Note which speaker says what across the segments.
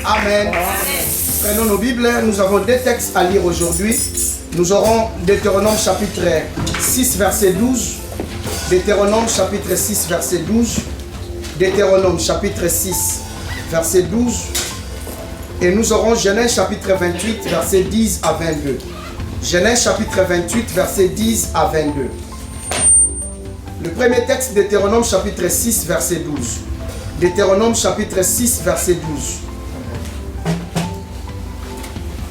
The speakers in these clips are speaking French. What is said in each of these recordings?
Speaker 1: Amen. Amen. Prenons nos Bibles, nous avons deux textes à lire aujourd'hui. Nous aurons Deutéronome chapitre 6 verset 12. Deutéronome chapitre 6 verset 12. Deutéronome chapitre 6 verset 12. Et nous aurons Genèse chapitre 28 verset 10 à 22. Genèse chapitre 28 verset 10 à 22. Le premier texte, Deutéronome chapitre 6 verset 12. Deutéronome chapitre 6 verset 12.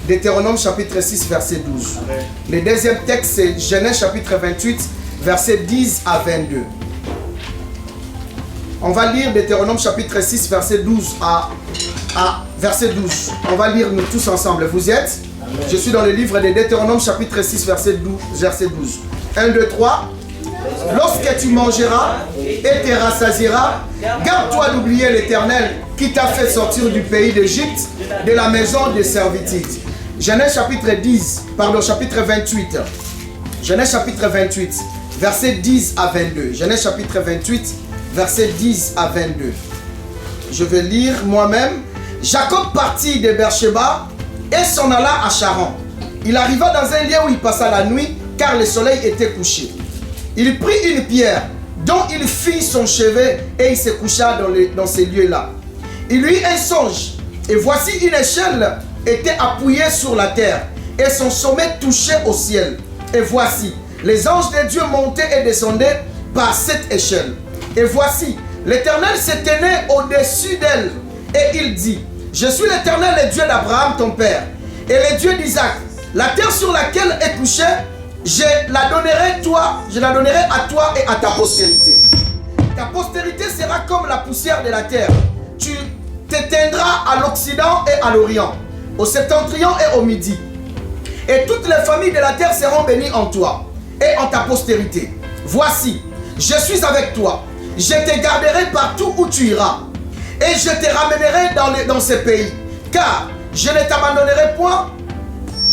Speaker 1: Deutéronome chapitre 6 verset 12. Amen. Le deuxième texte, c'est Genèse chapitre 28 verset 10 à 22. On va lire Deutéronome chapitre 6 verset 12 à verset 12. On va lire nous tous ensemble. Vous y êtes? Amen. Je suis dans le livre de Deutéronome chapitre 6 verset 12. 1, 2, 3. Lorsque tu mangeras et te rassasieras, garde-toi d'oublier l'Éternel qui t'a fait sortir du pays d'Égypte, de la maison de servitude. Genèse chapitre 28. Genèse chapitre 28, verset 10 à 22. Genèse chapitre 28, verset 10 à 22. Je vais lire moi-même. Jacob partit de Beersheba et s'en alla à Charan. Il arriva dans un lieu où il passa la nuit, car le soleil était couché. Il prit une pierre dont il fit son chevet et il se coucha dans ces lieux-là. Il eut un songe, et voici une échelle était appuyée sur la terre, et son sommet touchait au ciel. Et voici, les anges de Dieu montaient et descendaient par cette échelle. Et voici, l'Éternel se tenait au-dessus d'elle, et il dit, je suis l'Éternel, le Dieu d'Abraham, ton père, et le Dieu d'Isaac. La terre sur laquelle est couchée, je la donnerai à toi et à ta postérité. Ta postérité sera comme la poussière de la terre. Tu t'éteindras à l'Occident et à l'Orient, au septentrion et au Midi. Et toutes les familles de la terre seront bénies en toi et en ta postérité. Voici, je suis avec toi. Je te garderai partout où tu iras. Et je te ramènerai dans ces pays. Car je ne t'abandonnerai point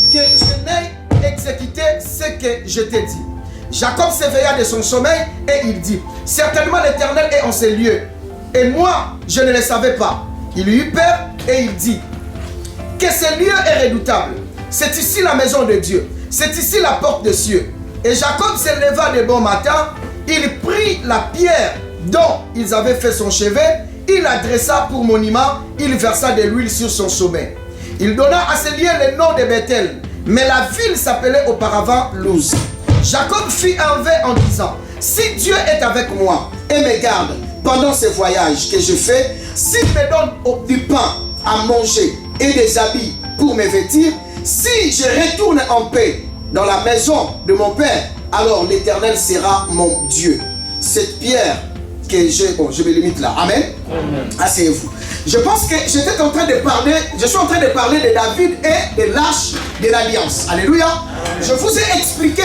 Speaker 1: que je n'ai exécuté ce que je t'ai dit. Jacob s'éveilla de son sommeil et il dit, certainement l'Éternel est en ces lieux. Et moi, je ne le savais pas. Il eut peur et il dit, que ce lieu est redoutable. C'est ici la maison de Dieu. C'est ici la porte des cieux. Et Jacob se leva de bon matin. Il prit la pierre dont ils avaient fait son chevet. Il la dressa pour monument. Il versa de l'huile sur son sommet. Il donna à ce lieu le nom de Bethel. Mais la ville s'appelait auparavant Luz. Jacob fit un vœu en disant, si Dieu est avec moi et me garde pendant ce voyage que je fais, s'il me donne du pain à manger et des habits pour me vêtir, si je retourne en paix dans la maison de mon père, alors l'Éternel sera mon Dieu. Cette pierre que je me limite là. Amen. Asseyez-vous. Je pense que je suis en train de parler de David et de l'arche de l'alliance. Alléluia. Je vous ai expliqué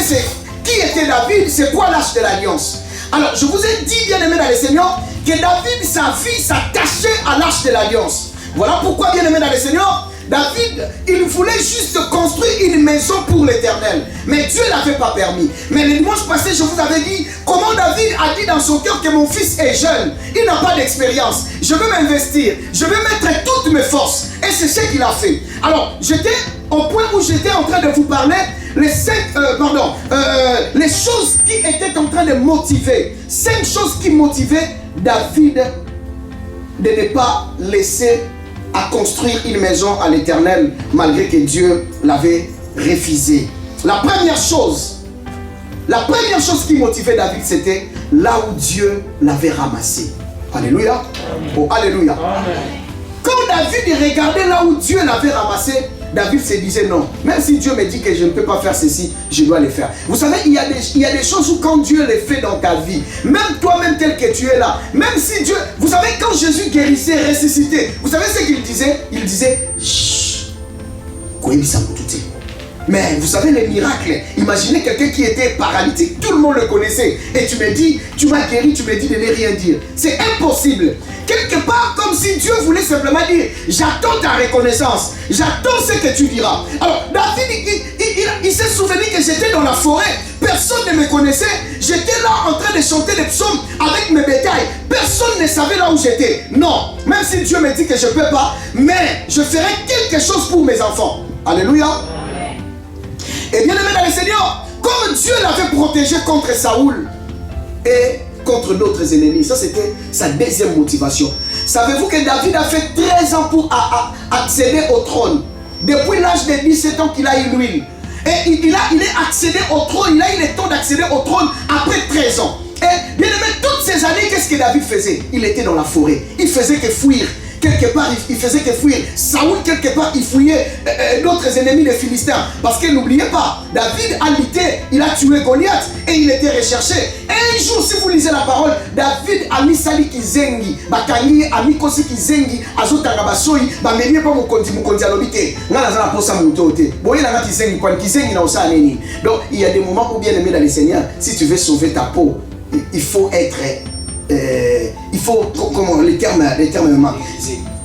Speaker 1: qui était David, c'est quoi l'arche de l'alliance. Alors, je vous ai dit, bien aimé dans le Seigneur, que David, sa vie s'attachait à l'arche de l'alliance. Voilà pourquoi, bien aimé dans le Seigneur, David, il voulait juste construire une maison pour l'Éternel. Mais Dieu ne l'avait pas permis. Mais le dimanche passé, je vous avais dit comment David a dit dans son cœur que mon fils est jeune. Il n'a pas d'expérience. Je veux m'investir. Je veux mettre toutes mes forces. Et c'est ce qu'il a fait. Alors, j'étais au point où j'étais en train de vous parler les choses qui étaient en train de motiver. 5 choses qui motivaient David de ne pas laisser à construire une maison à l'Éternel malgré que Dieu l'avait refusé. La première chose qui motivait David, c'était là où Dieu l'avait ramassé. Alléluia. Oh, alléluia. Amen. Quand David regardait là où Dieu l'avait ramassé, David se disait non, même si Dieu me dit que je ne peux pas faire ceci, je dois le faire. Vous savez, il y a des choses où quand Dieu les fait dans ta vie, même toi-même tel que tu es là, même si Dieu, vous savez, quand Jésus guérissait, ressuscitait, vous savez ce qu'il disait? Il disait, chut, mais vous savez les miracles, imaginez quelqu'un qui était paralytique, tout le monde le connaissait, et tu me dis, tu m'as guéri, tu me dis de ne rien dire. C'est impossible. Quelque part, comme si Dieu voulait simplement dire, j'attends ta reconnaissance, j'attends ce que tu diras. Alors, David, il il s'est souvenu que j'étais dans la forêt. Personne ne me connaissait. J'étais là en train de chanter des psaumes avec mes bétails. Personne ne savait là où j'étais. Non, même si Dieu me dit que je ne peux pas, mais je ferai quelque chose pour mes enfants. Alléluia. Et bien aimé dans le Seigneur, comme Dieu l'avait protégé contre Saoul et contre d'autres ennemis, ça c'était sa deuxième motivation. Savez-vous que David a fait 13 ans pour accéder au trône? Depuis l'âge de 17 ans qu'il a eu l'huile. Et il est accédé au trône, il a eu le temps d'accéder au trône après 13 ans. Et bien aimé, toutes ces années, qu'est-ce que David faisait? Il était dans la forêt, il faisait que fuir. Quelque part, il faisait que fuir. Saoul, quelque part, il fouillait d'autres ennemis des Philistins. Parce que n'oubliez pas, David a lutté, il a tué Goliath et il était recherché. Et un jour, si vous lisez la parole, David a mis Sali Kizengi, Bakangi, a mis Kosi Kizengi, Azotanga Basoi, Bamenye pas Mukonzi Alobite. N'a la posa Moutote. Boye la Kizengi, quand Kizengi n'a pas neni. Donc, il y a des moments où, bien aimé dans le Seigneur, si tu veux sauver ta peau, il faut être. Il faut, comment les termes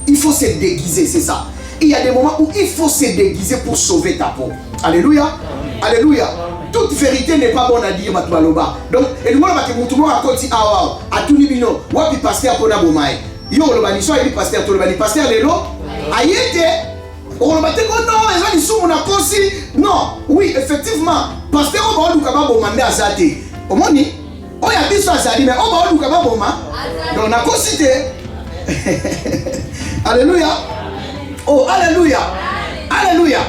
Speaker 1: il faut se déguiser, c'est ça. Il y a des moments où il faut se déguiser pour sauver ta peau. Alléluia. Alléluia. Toute vérité n'est pas bonne à dire, Matubaloba. Donc, et le monde va te montrer à côté à tout libino. Wapi pasteur pour Nabomae. Yo le bani soit il pasteur tout le bani pasteur lelo. Ayete. On va te dire non, les gens sont on a aussi. Non, oui, effectivement, pasteur on va nous capable demander à Zate. Au monde on y a dit ça, mais on va nous capable boma. Donc on a cité. Alléluia. Oh, alléluia. Alléluia.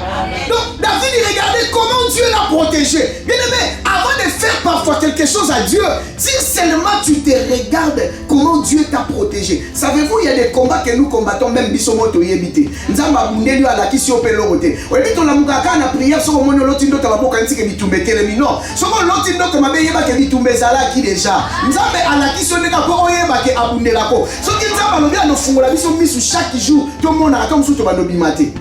Speaker 1: Donc David il regardait comment Dieu l'a protégé. Bien aimé, avant de faire parfois quelque chose à Dieu, si seulement tu te regardes comment Dieu t'a protégé. Savez-vous, il y a des combats que nous combattons même bisomoto yebite. Nzamba bundeli ala kisi opelorote. Oyebito la mugaka na prière so monyo lotindo tababoka ntike bitumbete le mino. So mo lotindo to mabe yeba ke bitumbezala ki déjà. Nzambe ala kisi oneka ko oyeba ke abundela ko. So ki nzamba lobi anofungola biso misu chaque jour to mona ata musu to banobimate.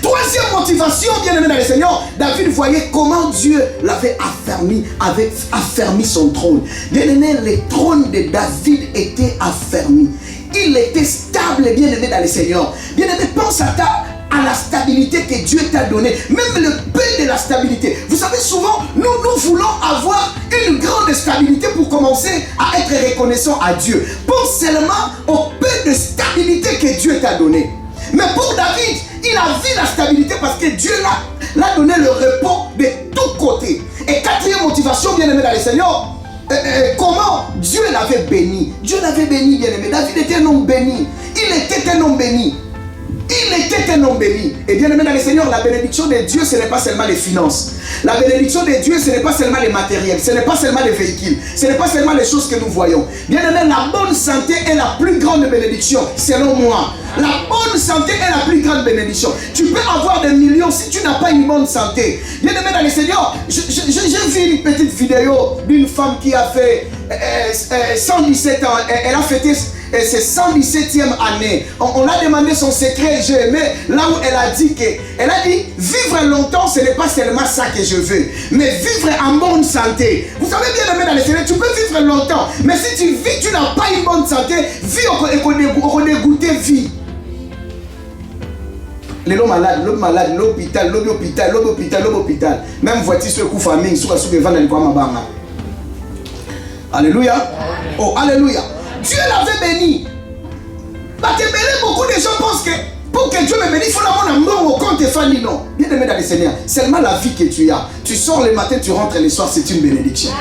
Speaker 1: Troisième motivation, bien aimé dans le Seigneur, David voyait comment Dieu l'avait avait affermi son trône. Bien aimé, le trône de David était affermi. Il était stable, bien aimé dans le Seigneur. Bien aimé, pense à la stabilité que Dieu t'a donnée. Même le peu de la stabilité. Vous savez, souvent, nous voulons avoir une grande stabilité pour commencer à être reconnaissant à Dieu. Pense seulement au peu de stabilité que Dieu t'a donné. Mais pour David, il a vu la stabilité parce que Dieu l'a donné le repos de tous côtés. Et quatrième motivation, bien aimé dans le Seigneur, comment Dieu l'avait béni. Dieu l'avait béni, bien aimé. David était un homme béni. Il était un homme béni. Il était un homme béni. Et bien aimé dans le Seigneur, la bénédiction de Dieu, ce n'est pas seulement les finances. La bénédiction de Dieu, ce n'est pas seulement les matériels. Ce n'est pas seulement les véhicules. Ce n'est pas seulement les choses que nous voyons. Bien aimé, la bonne santé est la plus grande bénédiction, selon moi. La bonne santé est la plus grande bénédiction. Tu peux avoir des millions si tu n'as pas une bonne santé. Bien aimé dans le Seigneur, j'ai vu une petite vidéo d'une femme qui a fait 117 ans. Elle a fêté ses 117e année. On l'a demandé son secret, j'ai aimé là où elle a dit vivre longtemps, ce n'est pas seulement ça que je veux, mais vivre en bonne santé. Vous savez bien aimé dans le Seigneur, tu peux vivre longtemps, mais si tu vis, tu n'as pas une bonne santé, vie on dégoûter vie. L'homme malade, l'hôpital. Même voiture sur le coup famille, sur la soupe de Mabanga. Alléluia. Oh, alléluia. Dieu l'avait béni. Beaucoup de gens pensent que pour que Dieu me bénisse, il faut l'avoir au compte et famille. Non. Bien aimé dans le Seigneur, seulement la vie que tu as. Tu sors le matin, tu rentres le soir, c'est une bénédiction.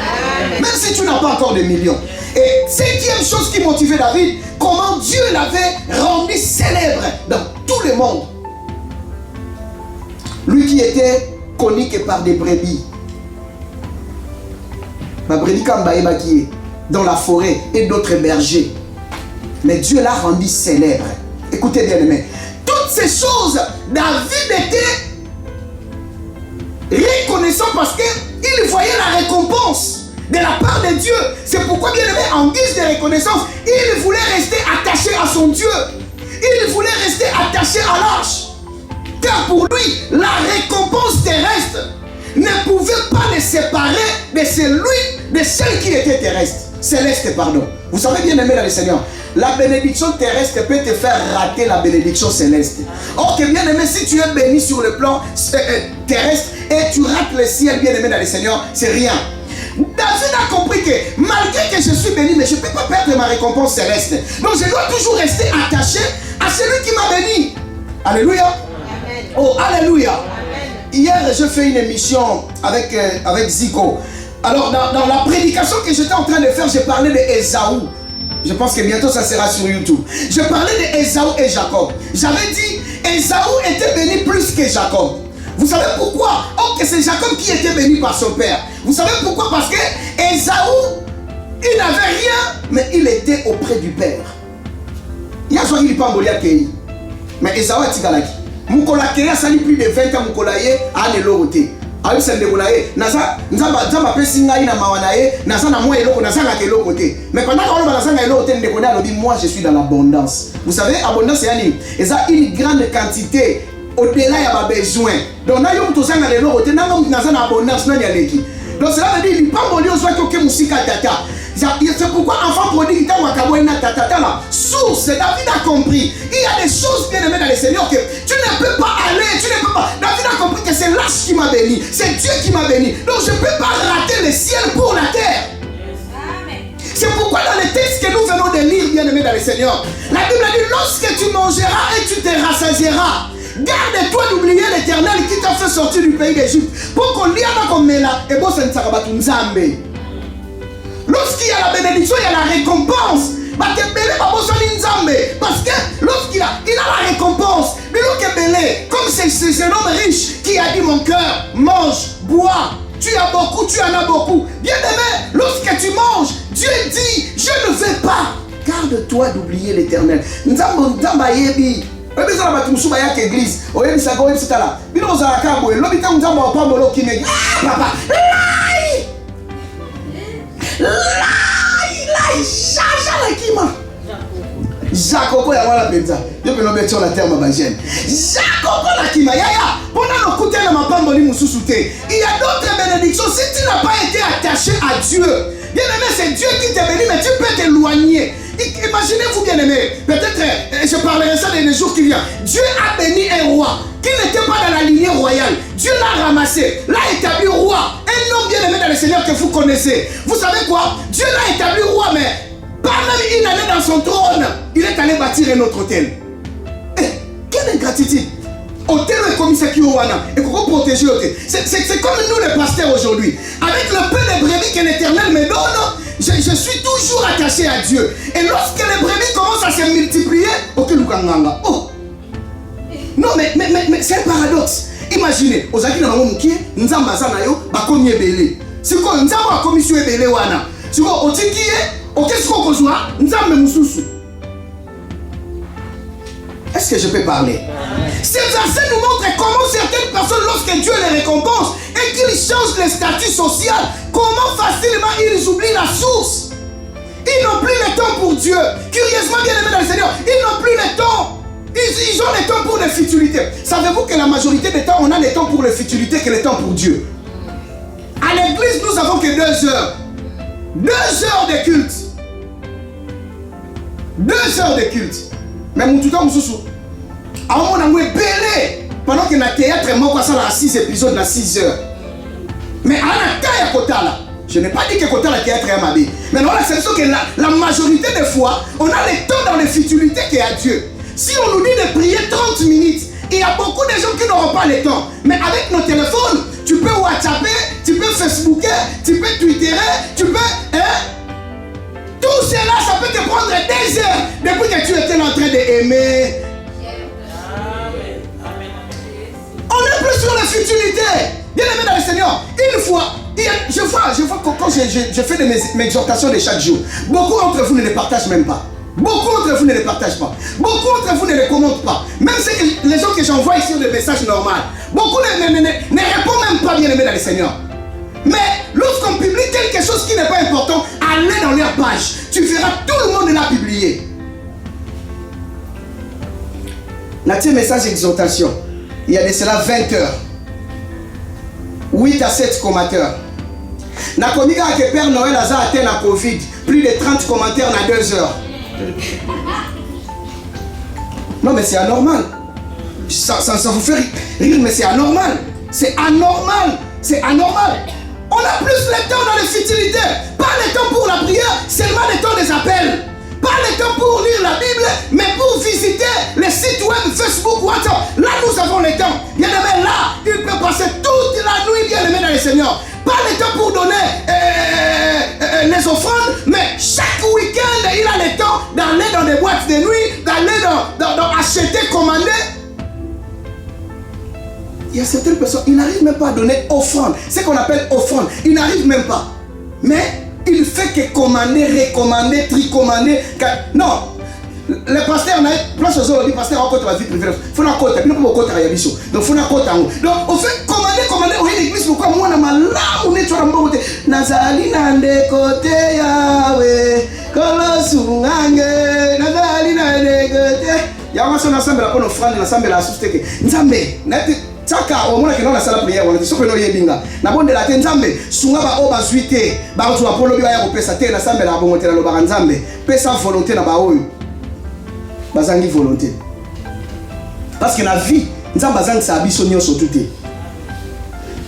Speaker 1: Même si tu n'as pas encore de millions. Et septième chose qui motivait David, comment Dieu l'avait rendu célèbre dans tout le monde. Lui qui était connu que par des brebis. Ma brebis Kambaïba qui est dans la forêt et d'autres bergers. Mais Dieu l'a rendu célèbre. Écoutez bien aimé. Toutes ces choses, David était reconnaissant parce qu'il voyait la récompense de la part de Dieu. C'est pourquoi bien aimé, en guise de reconnaissance, il voulait rester attaché à son Dieu. Il voulait rester attaché à l'arche. Car pour lui, la récompense terrestre ne pouvait pas le séparer de celle qui était terrestre. Céleste, pardon. Vous savez bien aimé dans le Seigneur, la bénédiction terrestre peut te faire rater la bénédiction céleste. Or que bien aimé, si tu es béni sur le plan terrestre et tu rates le ciel, bien aimé dans le Seigneur, c'est rien. David a compris que malgré que je suis béni, mais je ne peux pas perdre ma récompense céleste. Donc je dois toujours rester attaché à celui qui m'a béni. Alléluia. Amen. Oh, alléluia. Amen. Hier, je fais une émission avec Zico. Alors, dans la prédication que j'étais en train de faire, j'ai parlé d'Ésaü. Je pense que bientôt ça sera sur YouTube. Je parlais d'Ésaü et Jacob. J'avais dit, Ésaü était béni plus que Jacob. Vous savez pourquoi? Oh, que c'est Jacob qui était béni par son père. Vous savez pourquoi? Parce que Ésaü, il n'avait rien, mais il était auprès du père. Il y a soit qu'il n'est pas en Kei. Mais Ésaü a tigalaki. Mukola Kei a sali plus de 20 ans, Mukola Ye a ne l'oroté. Ayo sende kolaye naza nzamba pesi ngai na mawanaye naza na moi eloko naza ngaka eloko te. Mais pendant qu'on va naza eloko te ndeko na lobi moi je suis dans l'abondance. Vous savez abondance c'est ani eza une grande quantité au-delà ya ba besoin. Donc na yo mutosanga na eloko te nanga naza na abondance na nyaleki. Donc cela veut dire lipamboli ozwa ke musika tata. C'est pourquoi enfant prodigue dans Wakaboina tata la source. David a compris. Il y a des choses bien aimées dans le Seigneur que tu ne peux pas aller, tu ne peux pas. David a compris que c'est l'âge qui m'a béni, c'est Dieu qui m'a béni. Donc je ne peux pas rater le ciel pour la terre. C'est pourquoi dans les textes que nous venons de lire, bien aimés dans le Seigneur, la Bible dit lorsque tu mangeras et tu te rassasieras, garde-toi d'oublier l'Éternel qui t'a fait sortir du pays d'Égypte. Pour qu'on lit comme là, et bon, ça ne sera pas tout nzambe. Lorsqu'il y a la bénédiction, il y a la récompense. Parce que lorsqu'il a la récompense, comme c'est un homme riche qui a dit mon cœur, mange, bois, tu as beaucoup, tu en as beaucoup. Bien aimé, lorsque tu manges, Dieu dit, je ne vais pas. Garde-toi d'oublier l'Éternel. Jacob ya wala benza. Yo pelo betio la terre mabagène. Jacob la kima yaya. Pendant le côté de ma pamboli mususu te. Il y a d'autres bénédictions si tu n'as pas été attaché à Dieu. Bien aimé, c'est Dieu qui t'a béni, mais tu peux t'éloigner. Imaginez-vous bien aimé. Peut-être je parlerai ça dans les jours qui viennent. Dieu a béni un roi qui n'était pas dans la lignée royale. Dieu l'a ramassé, l'a établi roi. Un homme bien aimé dans le Seigneur que vous connaissez. Vous savez quoi? Dieu l'a établi roi, mais pas même une année dans son trône, il est allé bâtir un autre hôtel. Quelle ingratitude! Hôtel est comme ça qui est et pour protéger l'hôtel. C'est comme nous les pasteurs aujourd'hui. Avec le peu de brebis que l'Éternel me donne, je suis toujours attaché à Dieu. Et lorsque les brebis commencent à se multiplier, oh! Non, mais c'est un paradoxe. Imaginez, aux acquis dans le monde qui est, nous avons un belé. C'est quoi, nous avons un commission belé wana. C'est quoi, au tiki est-ce que je peux parler? Ces versets nous montrent comment certaines personnes, lorsque Dieu les récompense et qu'ils changent le statut social, comment facilement ils oublient la source. Ils n'ont plus le temps pour Dieu. Curieusement, bien aimé dans le Seigneur, ils n'ont plus le temps. Ils ont le temps pour les futilités. Savez-vous que la majorité des temps, on a le temps pour les futilités que le temps pour Dieu? À l'église, nous avons que 2 heures. 2 heures de culte. 2 heures de culte. Mais mon tout temps, à un moment, on a belé. Pendant que le théâtre, moi, ça a 6 épisodes, dans 6 heures. Mais à la taille à Kotala, je n'ai pas dit que Kotala théâtre est amabé. Mais non, c'est sûr que la majorité des fois, on a le temps dans les futilités qu'il y a Dieu. Si on nous dit de prier 30 minutes, il y a beaucoup de gens qui n'auront pas le temps. Mais avec nos téléphones, tu peux WhatsApper, tu peux Facebooker, tu peux Twitterer, tu peux... Tout cela, ça peut te prendre des heures depuis que tu étais en train d'aimer. On n'est plus sur la futilité. Bien aimé dans le Seigneur. Une fois, je vois quand je fais mes exhortations de chaque jour, beaucoup d'entre vous ne les partagent même pas. Beaucoup d'entre vous ne les partagent pas. Beaucoup d'entre vous ne les commentent pas. Même les gens que j'envoie ici ont des messages normaux. Beaucoup ne répondent même pas, bien aimé dans le Seigneur. Mais lorsqu'on publie quelque chose qui n'est pas important, allez dans leur page. Tu verras tout le monde l'a publié. Notre message d'exhortation, il y a de cela 20 heures. 8 à 7 commentaires. Na komiga que Père Noël a atteint la Covid, plus de 30 commentaires en 2 heures. Non, mais c'est anormal. Ça vous fait rire, mais c'est anormal. C'est anormal. C'est anormal. On a plus le temps dans les futilités. Pas le temps pour la prière, seulement le temps des appels. Pas le temps pour lire la Bible, mais pour visiter les sites web, Facebook, WhatsApp. Là, nous avons le temps. Bien aimé, là, il peut passer toute la nuit, bien aimé, dans le Seigneur. Pas le temps pour donner les offrandes, mais chaque week-end, il a le temps d'aller dans des boîtes de nuit, d'aller dans acheter, commander. Il y a certaines personnes, ils n'arrivent même pas à donner offrande. C'est ce qu'on appelle offrande. Ils n'arrivent même pas. Mais il fait que commander, recommander, tricommander. Non. Le pasteur n'a place aux autres, le pasteur a encore la vie privée. Il faut la côte, il ne peut pas côte à Yabiso. Donc il faut la côte en haut. Donc on fait commander, on est l'église, pourquoi moi on a mal là, on est sur la côté. Nazali nande côté Yahweh, Kolosungange, Nazali nande côté. Yahweh son ensemble la bonne offrande, l'ensemble la sousteke. Nzambe, Tsaka au moins que dans la salle prière on est sûr que no yebinga na bonde la nzambe sunga ba o bazuite ba otu apolo biya ya kopesa te na sambe la bongotela lo ba nzambe pesa volonté na ba oyo bazangi volonté parce que la vie nzambe bazangi sa biso nyonso tout.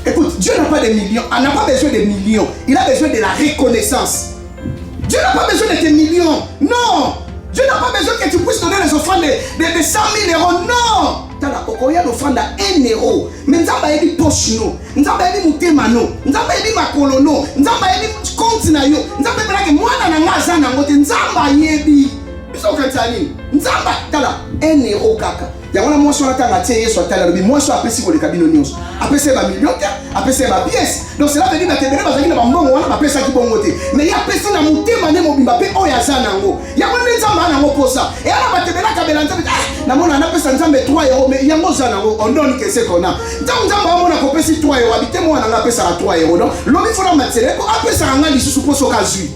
Speaker 1: Écoute, Dieu n'a pas de millions, il n'a pas besoin de millions, il a besoin de la reconnaissance. Dieu n'a pas besoin de tes millions, non. Dieu n'a pas besoin que tu puisses donner les offrandes de 100 000 euros, non. Il y a l'offrande à 1 euro. Mais nous avons dit poche, nous avons dit mutema, nous avons dit makolo, nous avons dit compte, nous avons dit moi, nous avons dit nous avons 1 euro kaka. Il y a un mois sur la table, il y a moi sur la PC pour les cabines news. Après c'est ma million, après c'est ma pièce. Donc cela veut dire que tu as un bon après ça qui bon côté. Mais il y a personne à monter mané mon bimba pe oyaza nango. Il y a un nzamba nango pour ça. Et alors ba tebela kabela nzamba na mona na pesa nzamba 3 euros mais il y a moza nango on donne que c'est qu'on a. Donc nzamba mona ko pesi 3 euros habiter moi na pesa 3 euros. Donc l'homme il faut la matériel pour après ça nga lisusu pour so kazui.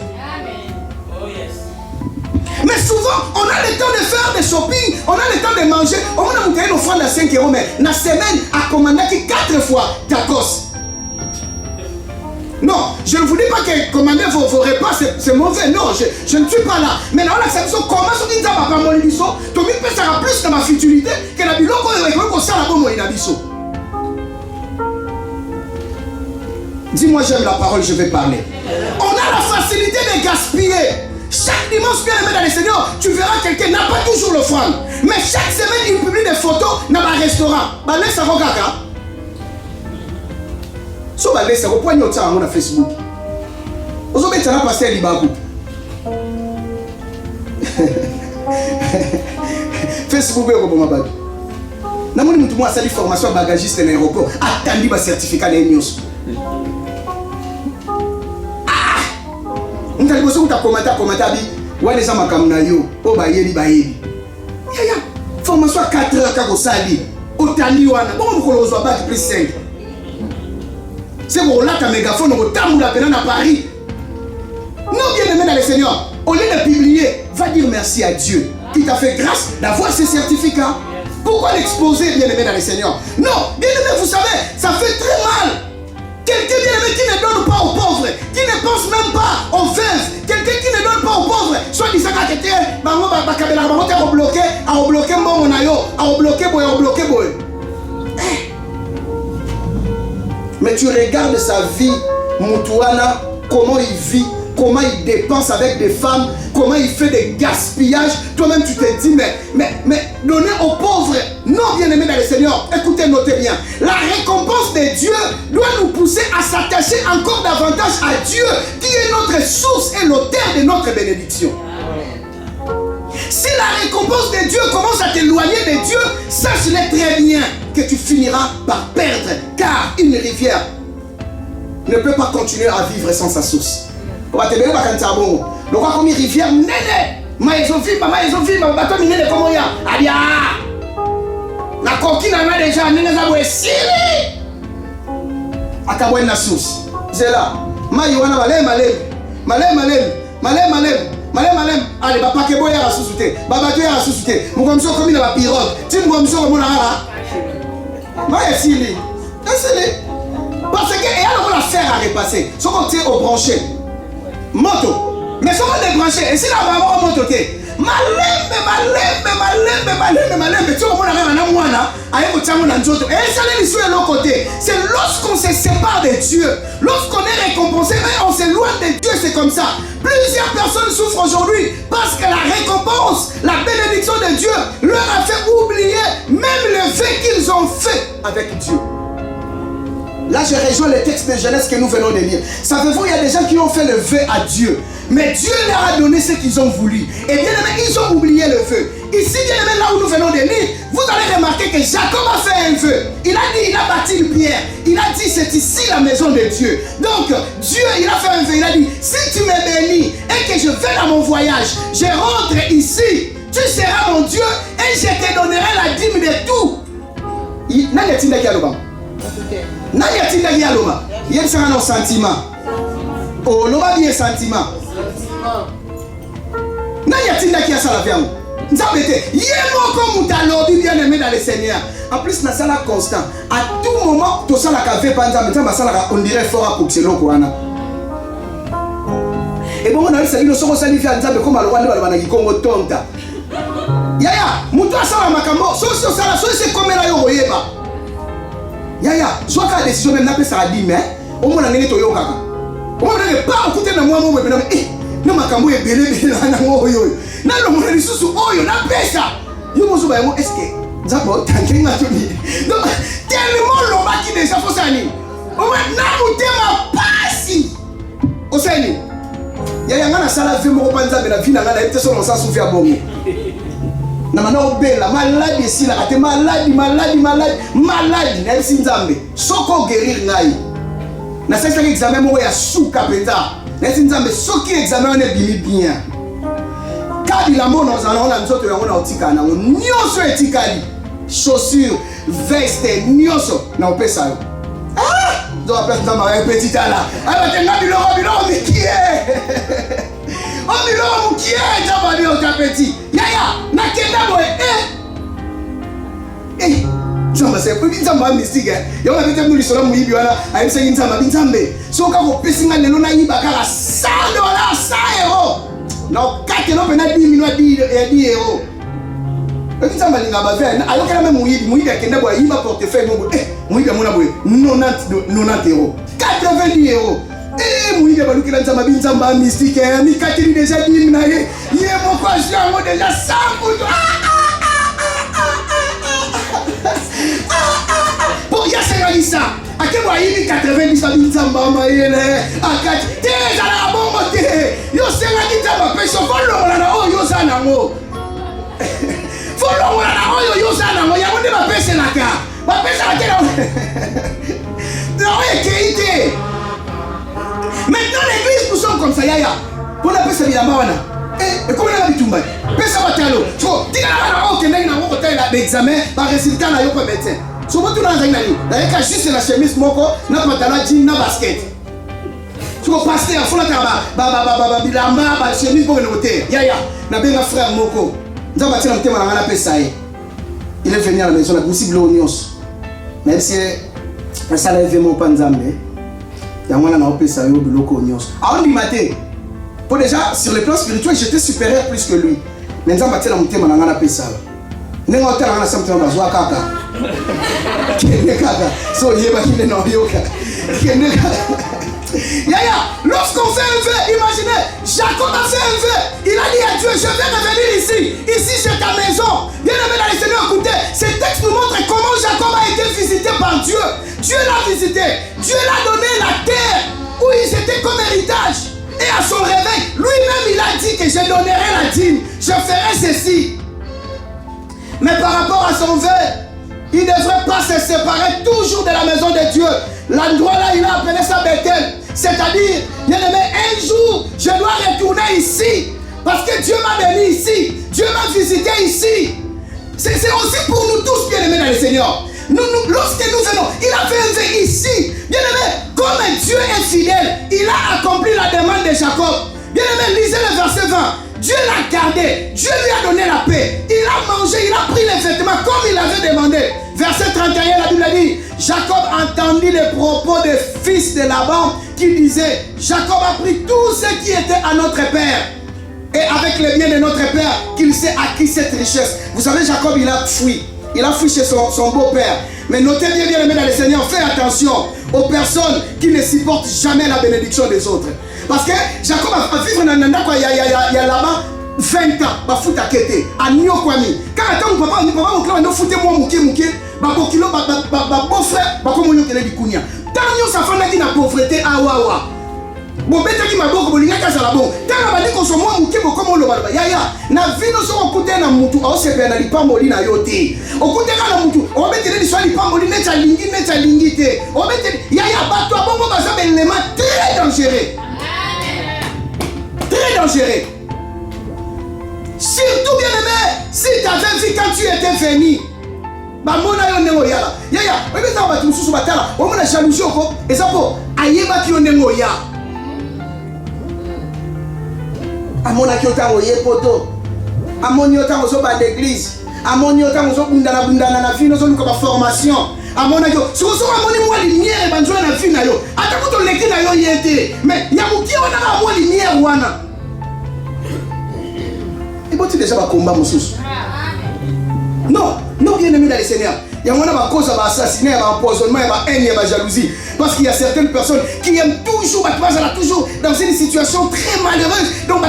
Speaker 1: Mais souvent, on a le temps de faire des shopping, on a le temps de manger, on a une offrande à 5 euros, mais la semaine, à commander 4 fois tacos. Non, je ne vous dis pas que commander vos repas, c'est mauvais, non, je ne suis pas là. Mais là, on a cette chose, comment on dit ça va pas mon biso, tout le monde peut faire plus dans ma futilité que la bilo qu'on sait la bonne moïna biso. Dis-moi, j'aime la parole, je vais parler. On a la facilité de gaspiller. Chaque dimanche, bien aimé dans le Seigneur, tu verras quelqu'un n'a pas toujours l'offrande. Mais chaque semaine, il publie des photos dans un restaurant. Bah, laisse ça kaka. So, bah, laisse ça, point de temps sur Facebook. Vous avez un pasteur Libakou. Facebook, est comme ma bague. N'a pas dit moi, ça dit formation bagagiste dans l'aéroport. Attendez ma certificat de news. On a besoin de commenter, ouais les gens comme nayo, oh bah yeli. Ya, formation à 4 heures kako sali, otandi wana, bon on colosse pas plus 5. C'est pour là ta mégaphone au tamboula pena à Paris. Non bien aimé dans le Seigneur, au lieu de publier, va dire merci à Dieu qui t'a fait grâce d'avoir ces certificats. Pourquoi l'exposer bien aimé dans le Seigneur? Non, bien aimé vous savez, ça fait très mal. Quelqu'un qui ne donne pas aux pauvres, qui ne pense même pas aux veuves, quelqu'un qui ne donne pas aux pauvres, soit disant que tu es bloqué, mais tu regardes sa vie, Moutouana, comment il vit, comment il dépense avec des femmes, comment il fait des gaspillages. Toi-même tu te dis, mais donner aux pauvres, non bien aimé dans le Seigneur. Écoutez, notez bien. La récompense de Dieu doit nous pousser à s'attacher encore davantage à Dieu, qui est notre source et l'auteur de notre bénédiction. Si la récompense de Dieu commence à t'éloigner de Dieu, sache-le très bien que tu finiras par perdre, car une rivière ne peut pas continuer à vivre sans sa source. On va te dire le roi comme une rivière nene, bateau minene comme il y a. Adia, la coquine en a déjà nene zaboué siri. Akaboué na source. C'est là. Maïwana malem. Allez, papa que boya la sous-souté. Baba que la sous-souté. Mon comme ça comme il a la pirogue. Tim comme ça comme on a. Maïe siri. Parce que et alors on la faire à repasser. Ce qu'on tient au branché. Moto. Mais ça va débrancher. Et si la maman moto, C'est lorsqu'on se sépare de Dieu, lorsqu'on est récompensé, mais on s'éloigne de Dieu, c'est comme ça. Plusieurs personnes souffrent aujourd'hui parce que la récompense, la bénédiction de Dieu leur a fait oublier même le fait qu'ils ont fait avec Dieu. Là, je rejoins le texte de Genèse que nous venons de lire. Savez-vous, il y a des gens qui ont fait le vœu à Dieu. Mais Dieu leur a donné ce qu'ils ont voulu. Et bien aimé, ils ont oublié le vœu. Ici, bien aimé, là où nous venons de lire, vous allez remarquer que Jacob a fait un vœu. Il a dit, il a bâti une pierre. Il a dit, c'est ici la maison de Dieu. Donc, Dieu, il a fait un vœu. Il a dit, si tu me bénis et que je vais dans mon voyage, je rentre ici, tu seras mon Dieu et je te donnerai la dîme de tout. Nani atinda gialoma yebisanga no sentiment oh loba bien sentiment nani atinda ki asala vyango nzabete yemoko mutalobi bien aimé dans le Seigneur. En plus na sala constant à tout moment to sala ka vepa nzambe nzambe sala on dirait fort pour que loko wana et bon on a sabi no soko sali vya nzambe comme alwande balwana kikongo tonta yaya mutu asala makambo so sala so se komela yo oyeba. Yaya, soit qu'à la décision même n'a pas ça dit mais au moins on a toyo kaka. Au moins on pas écouter na moi moi mais na makambo e belé na ngo yo. Na lo mo lisusu oyo na pesa. Yo mo zuba yo est-ce que zabo tankenga toni. Donc tellement lo ba ki déjà faut ça ni. Au moins na mutema pasi. Oseni. Yaya ngana sala vie mo panza be na vie na ngana ete so mo sa soufia bongo. Na mana obela maladi ici la kate maladi na esi nzambe soko guérir ngai na sasa examen mo ya suka peta na esi nzambe soki examen on est bien kadi la mono zana ona nzoto yango na otika na nyoso etikali chaussures veste nyoso na opesa yo do apesa nzamba ya petit ala ala tenga biloko mikie on dit l'homme qui est déjà au tapeti. Yaya, n'a qu'un d'abord. Nzamba c'est plus nzamba mystique. Yo na bete muri solo muyibi wana ayimse nzamba binzambe. So ka ko pesinga lelo na yiba kala $100 €. Na kake no pena 10 minutes 10 euros. Nzamba linga ba ver alors que même muyibi akenda bo yiba portefeuille mo muyibi amona bo 90 euros. 90 euros. Mouille balukila nzamba binzamba mystique mi katili déjà dit na ye moko jango déjà sambu pour ya sengalisa akebwa yini 90 binzamba mayele akati teza la bongo te yo sengali nzamba peso folongola na oyo sana ngo folongola na oyo sana ngo yango nde bapese naka bapese naka na oyo keite. Maintenant l'église nous sommes comme ça yaya. Pour la paix c'est bien wana. Et comment on a bitumba? Pesa batalo. Trop. Tika na ok ndani na moko taila l'examen ba résultat na yo ko médecin. So botu na nzanga ni. Na yeka juste la chemise moko na pantalon jean na basket. Tu ko pasteur faut la ba bilamba ba chemise pour noter. Yaya, na benga frère moko. Nzamba tina mtema na ngana pesa ye. Il est venu à la maison la possible onions. Même si ça lève mon panzambe. Yamwana na opesa yo biloko nyonso. Aondi maté. Pour déjà sur le plan spirituel, j'étais supérieur plus que lui. Mais nzamba tela mutema na ngana pesa. Nenga otela ngana samtema bazwa kaka. Kende kaka. So yeba kile no yoka. Kende kaka. Yaya, lorsqu'on fait un vœu, imaginez, Jacob a fait un vœu. Il a dit à Dieu, je vais revenir ici. Ici c'est ta maison. Bien aimé dans le Seigneur, écoutez, ce texte nous montre comment Jacob a été visité par Dieu. Dieu l'a visité. Dieu l'a donné la terre où il était comme héritage. Et à son réveil, lui-même il a dit que je donnerai la dîme. Je ferai ceci. Mais par rapport à son vœu, il ne devrait pas se séparer toujours de la maison de Dieu. L'endroit là, il a appelé ça Bethel. C'est-à-dire, bien aimé, un jour, je dois retourner ici. Parce que Dieu m'a béni ici. Dieu m'a visité ici. C'est aussi pour nous tous, bien aimés dans le Seigneur. Lorsque nous venons, il a fait un vœu ici. Bien aimé, comme Dieu est fidèle, il a accompli la demande de Jacob. Bien aimé, lisez le verset 20. Dieu l'a gardé, Dieu lui a donné la paix. Il a mangé, il a pris les vêtements comme il avait demandé. Verset 31, la Bible dit, Jacob entendit les propos des fils de Laban qui disaient, Jacob a pris tout ce qui était à notre père. et avec les biens de notre Père qu'il s'est acquis cette richesse. Vous savez, Jacob, il a fui. Il a fui chez son beau-père. Mais notez bien, bien aimé dans le Seigneur, faites attention aux personnes qui ne supportent jamais la bénédiction des autres. Parce que Jacob a vécu dans il y a là-bas 20 ans, ba fout à kété, à Nyokwami. Quand attends, papa, on clôt, on fout moi mouké, ba bokilo, ba beau-frère, ba comme on y a du kounia. Tant que ça fait qui n'a pauvreté, ah wawa. Bon, bête qui m'a beaucoup, bon, il y a qu'à ça là bon. Tant que dit qu'on soit moi mouké, comme on le va, ya, na vie nous sommes côté na moutou, on se fait na lipa moli na yote. Au côté na moutou, on met des soins lipa moli, neta lingi te. On met ya, bateau, bon, bah ça, ben, l'élément très dangereux. Très dangereux. Surtout bien aimé, si tu avais vu quand tu étais venu, bah mon aïe on est ya, oui mais ça va tout sous batala, on a jalousie encore, et ça pour aïeba qui on est ya. À mon aïe autant oye poto, à mon autant on va l'église, à mon autant on bundana na vie, nous on comme formation. À mon aïe, si on a mon moi lumière, banjo na vie na yo, attends que ton l'église na yo yete, mais yamuki on a moi lumière wana. Et bon, tu déjà va combattre mon sous. Non, non, bien aimé dans le Seigneur. Il y a une cause d'assassinat, d'empoisonnement, de haine, de jalousie. Parce qu'il y a certaines personnes qui aiment toujours, toujours dans une situation très malheureuse. Donc,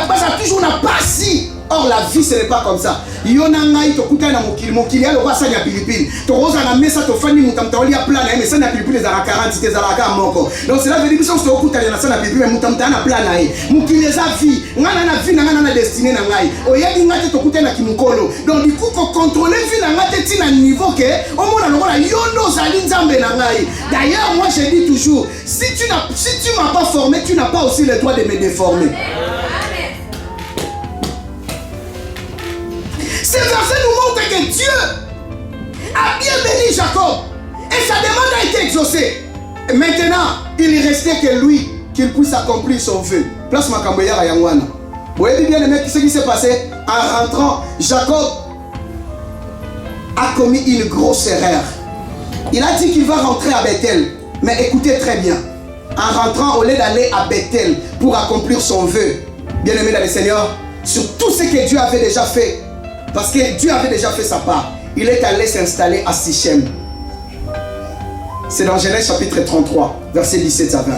Speaker 1: toujours n'a pas si. Or, la vie, ce n'est pas comme ça. Il y a un tokuta na mokili alo basa nya pilipili. To roza na mesa to fani mutamtaoli ya plan na mesa na pilipili za 40 te za la moko. Donc cela veut dire que si on se okuta na sana pilipili mutamta na plan na mukili za vie. Ngana na vie ngana na destinée na ngai. Oyebi ngate tokuta na kimukolo. Donc du coup ko contrôler vie na ngate tina niveau que au mona lokola yondo zali nzambe na ngai. D'ailleurs moi je dis toujours si tu m'as pas formé, tu n'as pas aussi le droit de me déformer. Ce verset nous montre que Dieu a bien béni Jacob et sa demande a été exaucée. Et maintenant, il restait que lui, qu'il puisse accomplir son vœu. Place ma camboya à Yangwana. Vous voyez bien ce qui s'est passé? En rentrant, Jacob a commis une grosse erreur. Il a dit qu'il va rentrer à Bethel. Mais écoutez très bien. En rentrant, au lieu d'aller à Bethel pour accomplir son vœu, bien aimé dans le Seigneur, sur tout ce que Dieu avait déjà fait, parce que Dieu avait déjà fait sa part, il est allé s'installer à Sichem. C'est dans Genèse chapitre 33, versets 17 à 20.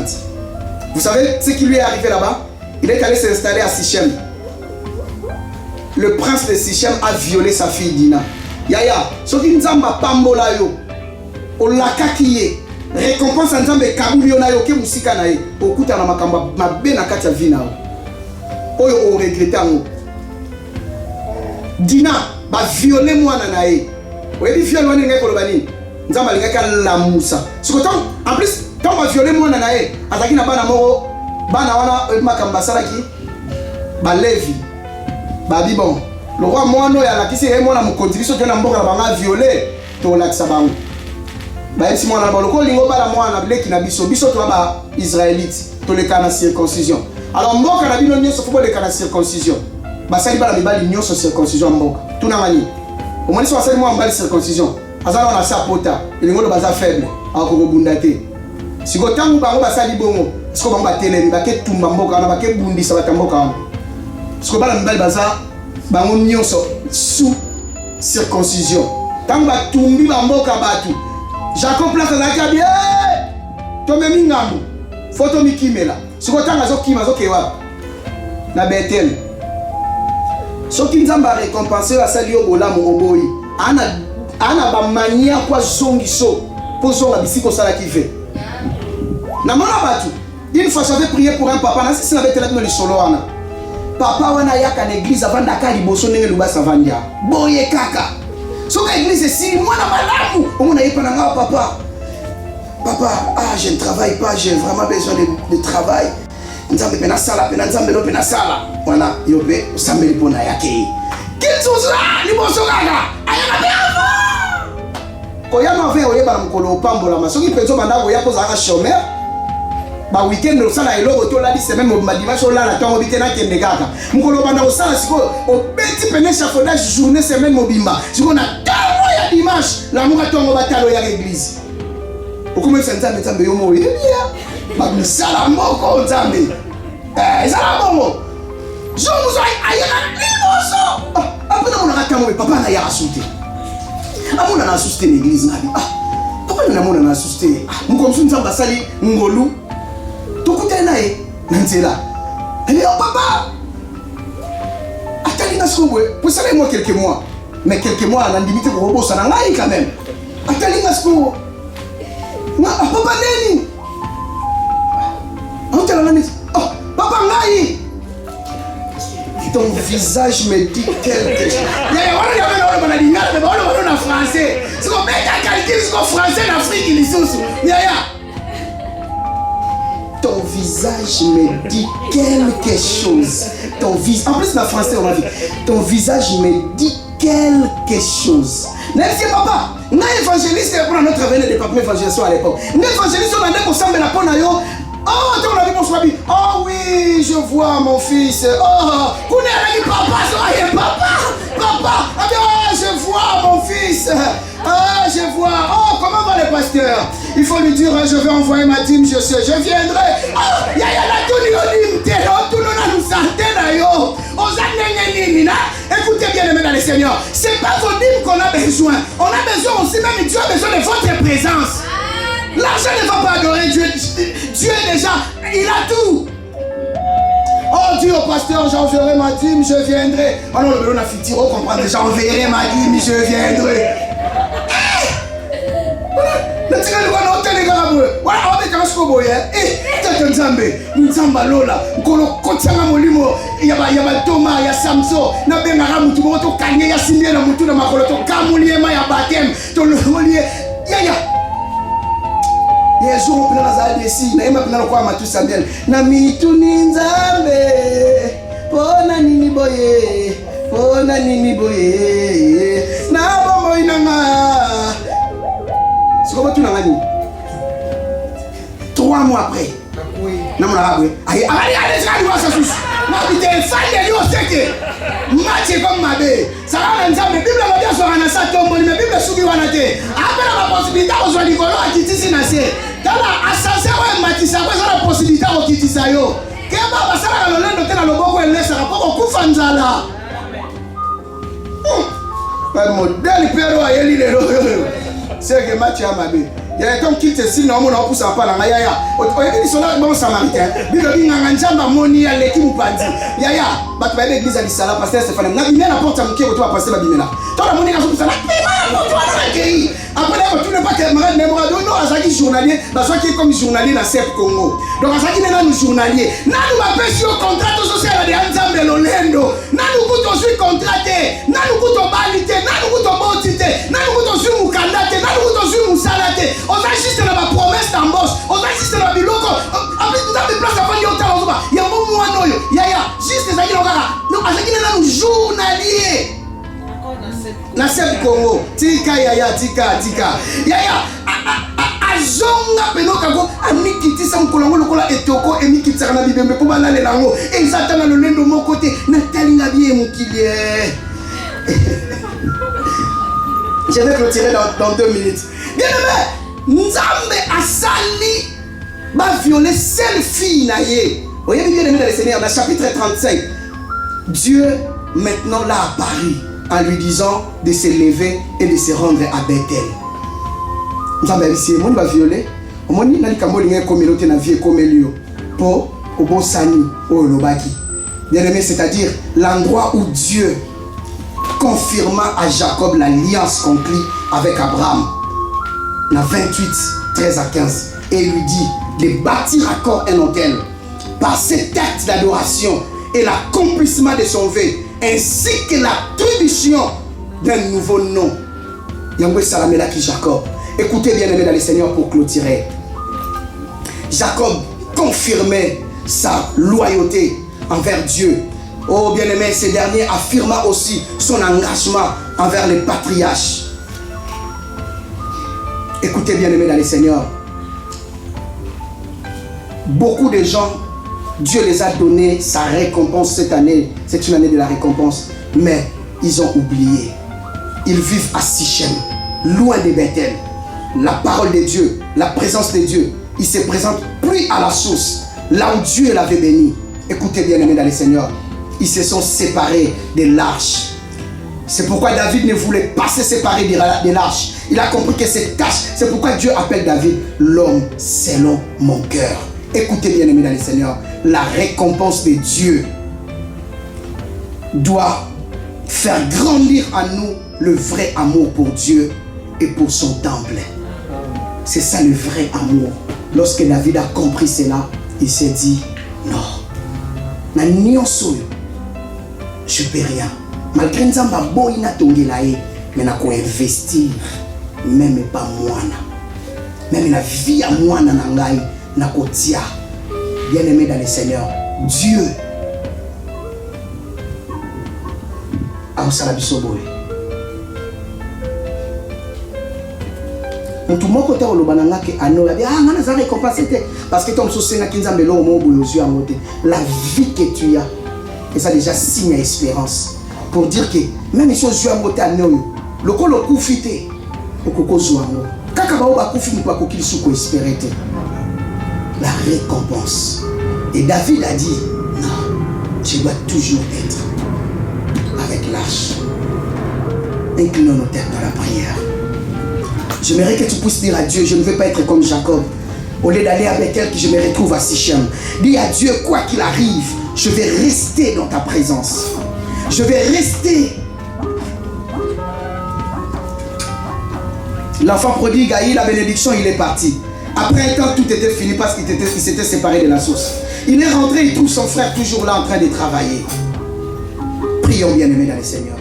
Speaker 1: Vous savez ce qui lui est arrivé là-bas? Il est allé s'installer à Sichem. Le prince de Sichem a violé sa fille Dina. Yaya, ce qui nous a pambola yo, o laka kiye, récompense en Nzambe kabuli yo na yo ke musika na ye, okuta na makamba mabe na kati ya vie na yo. Oyo o regrette ngo. Dina ba violer mwana na ye. Oyebi viol wana ngai koloba nini? Nzamba lingaka la musa. Sikotan en plus quand ba violer mwana na ye, azaki na bana moko bana wana makamba salaki ba levi. Ba bi bon. Le roi mwana ya la kisi mwana mukonzi biso tena mboka banga violer to lakisa bango. Ba esi mwana ba lokolo lingo bala mwana bileki na biso to ba israélite to le kana circoncision. Alors mboka na bino nyonso faut le kana circoncision. Basali bala mibali nyonso circoncision mboka tuna ngani omoni so basali mwa mbali circoncision azala na sa pota elingolo baza faible akoko bunda te siko tangu bango basali bongo siko bango batelemi bake tumba mboka na bake bundisa batamboka wana siko bala mibali baza bango nyonso sous circoncision tangu batumbi bamboka batu Jacob place azalaki bien tomemi ngambu foto mikimela siko tanga azokima azokewa na Bethel. Ce qui nous a récompensé à Salio Bola Moboyi, ana ba mania kwa zongiso pour zonga bisiko sala qui fait. Na mona batu, une fois j'avais prié pour un papa, na si n'avait tellement le solo ana. Papa wana yaka na église avant d'akali boso ndenge lubasa vandia. Boye kaka. Soka église si moi na malamu, on a yepa na nga papa. Papa, je ne travaille pas, j'ai vraiment besoin de travail. Nzambe pena sala pena nzambe lo pena sala wana yobe sambeli pona yake kitsuza liboso kaka ayaka beva koyama ve oyeba mukolo pambola masoki penzo bandako yako zaka chômeur ba weekend no sala eloko to la di semaine mo dimanche ola na tango bitena kende kaka mukolo bandako sala siko obeti pena chafaudage journée semaine mobimba siko na tango ya dimanche la muka tango batalo ya église okome nzambe nzambe yo moyo ba misala moko nzambe ezala bongo Je vous ai après, on a quand même papa n'a assoûté. On a assoûté l'église. Papa n'a pas assoûté. Nous comme ça, nous avons ngolu. Tout côté là, là. Elle dit, oh papa, attendez, vous savez moi quelques mois. Mais quelques mois, on a limité pour robot, ça n'a pas quand même. Attendez, papa Neni. Oh, papa Nani. Ton visage me dit quelque chose. Français. C'est comme français en Afrique. Ton visage me dit quelque chose. Ton visage. En plus, dans français, on a dit. Ton visage me dit quelque chose. Merci papa. On a évangéliste pour notre avenir de papa évangélisation à l'époque. On a évangéliste, on a dit qu'on s'en met la peau. Oh, tu as vu mon soir. Oh oui, je vois mon fils. Oh, vous n'avez pas papa, soyez papa. Papa, ah, je vois mon fils. Ah, je vois. Oh, comment va le pasteur? Il faut lui dire, je vais envoyer ma dîme, je sais, je viendrai. Oh, il y a la tournée, tout le monde nous sentait d'ailleurs. Écoutez bien, les dans le Seigneur. Ce n'est pas vos dîmes qu'on a besoin. On a besoin aussi, même Dieu a besoin de votre présence. L'argent ne va pas adorer Dieu. Dieu déjà, il a tout. Oh, dis au pasteur, j'enverrai ma dîme, je viendrai. Oh non, le on a fait on comprend déjà, j'enverrai ma dîme, je viendrai. Le tigre de quoi n'entend les gars, voilà, on est quand je suis eh, tu es Nzambe, Nzamba Lola, Nkolo Kotianga Molimo, il y a Thomas, il y a Samson, na bengara mutu moto kanye ya simie na mutu na makolo to kamulie ma ya batem, to lolie, ya. Yesu mpena na zaidi si na ema pena kwa matu sambiel na mitu ni Nzambe pona nini boye na bomo inanga siko tu na ngani 3 mois après na mona rabwe allez ça sous na bite fande yo seke match comme mabe ça va Nzambe Bible va dire sur na sa tombo mais Bible suki wana te appela la possibilité aux likolo akitisi na se tala asase wa matisa kwa la possibilité okitisa yo keba basala na lolendo te na loboko elesa rapoko kufa nzala pas modèle pero ayeli lelo c'est que match ya mabe ya comme qu'il te signe normalement on pousse en parlant ya oyebi sona bon samaritain bilo binganga njamba moni ya leki mupandi ya bato ba église ali sala pasteur Stéphane na bimela na porte mukeko to pasteur ba bimela to la moni ka so kusala to na kei après tu ne pas que malade mémoire non azaki journalier parce qu'il comme journalier na CEP Congo donc azaki na nous journalier na nous mapesi au contrat social de Nzambe lolendo na nous kuto suis contraté na nous kuto balité na nous kuto botité na nous kuto suis mukandate na nous kuto suis musalate on a juste la promesse d'embauche on a juste la biloko avec tout à fait place avant yo ta ozoba ya mo mwana oyo ya juste ezaki lokaka non azaki na nous journalier na CEP Congo tika tika yaya azonga penoka ko amikitisa mkolongo lokola etoko emikitisa na bibembe po banale lango ezata na lolendo moko te na talinga bien mokilie. Je vais clôturer dans 2 minutes. Bien aimé, Nzambe asali ba violer seule fille na ye. Voyez bien aimé dans le Seigneur dans chapitre 35. Dieu maintenant l'a apparu en lui disant de se lever et de se rendre à Bethel. Nzambe ici, mon va violer. Mon ni nali kambo linga communauté na vie comme lui pour obosani au lobaki. Bien aimé, c'est-à-dire l'endroit où Dieu confirma à Jacob l'alliance conclue avec Abraham. Dans 28, 13 à 15. Et il lui dit de bâtir à corps un autel par cet acte d'adoration et l'accomplissement de son vœu, ainsi que l'attribution d'un nouveau nom. Yangwe Salamela qui Jacob. Écoutez bien aimé dans le Seigneur pour clôturer. Jacob confirmait sa loyauté envers Dieu. Oh bien aimé, ce dernier affirma aussi son engagement envers les patriarches. Écoutez bien aimé dans le Seigneur. Beaucoup de gens, Dieu les a donné sa récompense cette année. C'est une année de la récompense. Mais ils ont oublié. Ils vivent à Sichem, loin de Bethel. La parole de Dieu, la présence de Dieu, il se présente plus à la source, là où Dieu l'avait béni. Écoutez bien aimé dans le Seigneur. ils se sont séparés de l'arche. C'est pourquoi David ne voulait pas se séparer de l'arche. Il a compris que c'est tâche. C'est pourquoi Dieu appelle David l'homme selon mon cœur. Écoutez bien aimés dans le Seigneur, la récompense de Dieu doit faire grandir en nous le vrai amour pour Dieu et pour son temple. C'est ça le vrai amour. Lorsque David a compris cela, il s'est dit non, je ne peux rien. Malgré Nzamba boina tongelae, mais n'a investir même pas moana. Même la vie à moana nangai n'a kotia. Bien aimé dans le Seigneur, Dieu a osalabisoboe. Mutu moko te olobananga ke ano ya ah ngana za récompense parce que ton sosenga kinzambe lo mo boyozu ya mote. La vie que tu as, et ça déjà signe à espérance. Pour dire que même si on a monté à nous, le col au coup fité, au coco zouano, kakaba ba kufi kwa kokili suko espérer la récompense. Et David a dit non, je dois toujours être avec l'arche. Inclinons nos têtes dans la prière. J'aimerais que tu puisses dire à Dieu, je ne veux pas être comme Jacob. Au lieu d'aller avec elle, que je me retrouve à Sichem. Dis à Dieu, quoi qu'il arrive, je vais rester dans ta présence. Je vais rester. L'enfant prodigue a eu la bénédiction, il est parti. Après un temps, tout était fini parce qu'il s'était séparé de la source. Il est rentré, il trouve son frère toujours là en train de travailler. Prions bien aimés dans le Seigneur.